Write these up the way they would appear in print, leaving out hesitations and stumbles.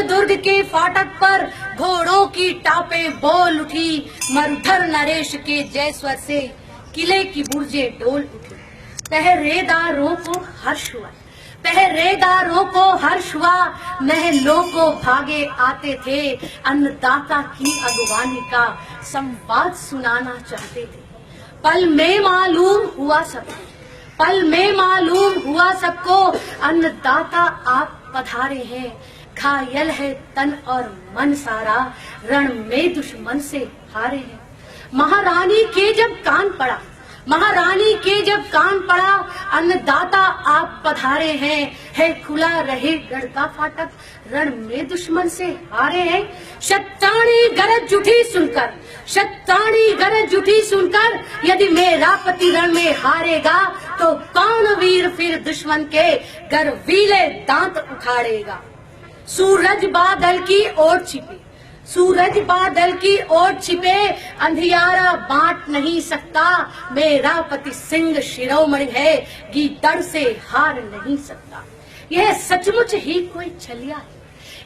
दुर्ग के फाटक पर घोड़ों की टापे बोल उठी, मरुधर नरेश के जय स्वर से किले की बुर्जे डोल उठी। पहरेदारों को हर्ष हुआ, पहरेदारों को हर्ष हुआ, महलों को भागे आते थे, अन्नदाता की अगवानी का संवाद सुनाना चाहते थे। पल में मालूम हुआ सबको, पल में मालूम हुआ सबको, अन्नदाता आप पधारे हैं। घायल है तन और मन सारा, रण में दुश्मन से हारे हैं। महारानी के जब कान पड़ा, महारानी के जब कान पड़ा, अन्नदाता आप पधारे हैं। है खुला रहे गढ़ का फाटक, रण में दुश्मन से हारे हैं। शत्राणी गरज उठी सुनकर, शत्राणी गरज उठी सुनकर, यदि मेरा पति रण में हारेगा तो कौन वीर फिर दुश्मन के गर्वीले दांत उखाड़ेगा। सूरज बादल की ओर छिपे, सूरज बादल की ओर छिपे, अंधियारा बांट नहीं सकता। मेरा पति सिंह शिरोमणि है, गीदड़ से हार नहीं सकता। यह सचमुच ही कोई छलिया है,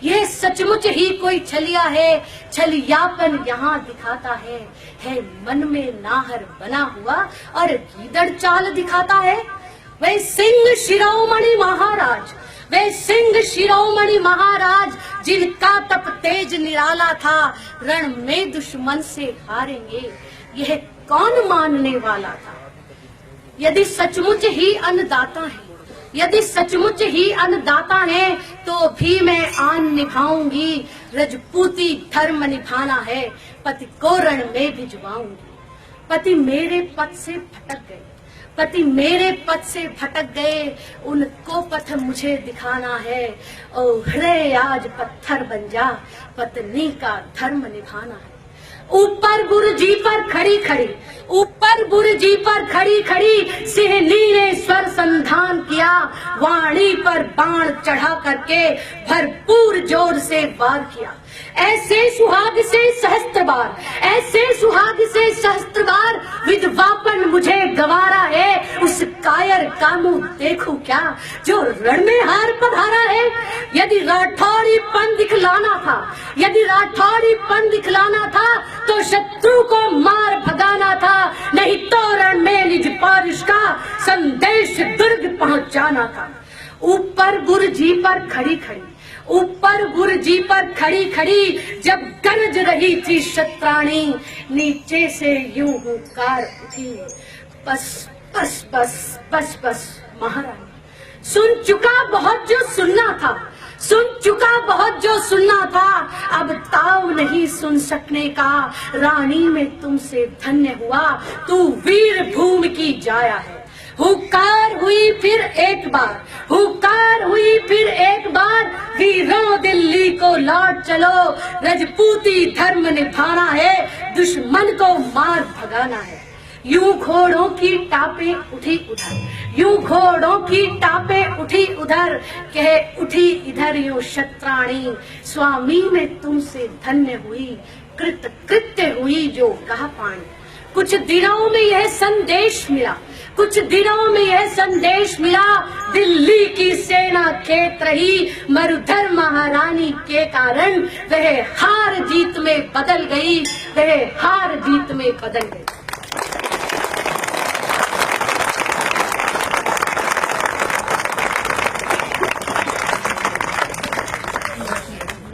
यह सचमुच ही कोई छलिया है। छलियापन यहाँ दिखाता है मन में नाहर बना हुआ और गीदड़ चाल दिखाता है। वह सिंह शिरोमणि महाराज, वे सिंह शिरोमणि महाराज, जिनका तप तेज निराला था, रण में दुश्मन से हारेंगे यह कौन मानने वाला था। यदि सचमुच ही अन्नदाता है, यदि सचमुच ही अन्नदाता है, तो भी मैं आन निभाऊंगी। रजपूती धर्म निभाना है, पति को रण में भिजवाऊंगी। पति मेरे पथ से भटक गए, पति मेरे पथ से भटक गए, उनको पथ मुझे दिखाना है। ओ हृदय आज पत्थर बन जा, पत्नी का धर्म निभाना है। ऊपर बुर्जी पर खड़ी खड़ी, ऊपर बुर्जी पर खड़ी खड़ी, सिंहनी ने स्वर संधान किया। वाणी पर बाण चढ़ा करके भरपूर जोर से वार किया। ऐसे सुहाग से सहस्त्र बार, ऐसे सुहाग से सहस्त्र बार, विधवापन मुझे गवारा है। उस कायर का मुंह देखूं क्या, जो रण में हार पधारा है। यदि राठौड़ीपन दिखलाना था, यदि राठौड़ीपन दिखलाना था, तो शत्रु को मार भगाना था। नहीं तो रण में निज पौरुष का संदेश दुर्ग पहुंचाना था। ऊपर बुर्जी पर खड़ी खड़ी, ऊपर बुर्जी पर खड़ी खड़ी, जब गरज रही थी शत्राणी, नीचे से यूं हुंकार उठी। बस बस बस बस बस महारानी, सुन चुका बहुत जो सुनना था, सुन चुका बहुत जो सुनना था। अब ताव नहीं सुन सकने का, रानी में तुमसे धन्य हुआ। तू वीर भूमि की जाया है। हुकार हुई फिर एक बार, हुकार हुई फिर एक बार, वीरों दिल्ली को लौट चलो। रजपूती धर्म निभाना है, दुश्मन को मार भगाना है। यूं घोड़ों की टापे उठी उधर, यूं घोड़ों की टापे उठी उधर, कह उठी इधर यूं शत्राणी। स्वामी में तुमसे धन्य हुई, कृत कृत्य हुई जो कहा पानी। कुछ दिनों में यह संदेश मिला, कुछ दिनों में यह संदेश मिला, दिल्ली की सेना खेत रही। मरुधर महारानी के कारण वह हार जीत में बदल गई, वह हार जीत में बदल गई।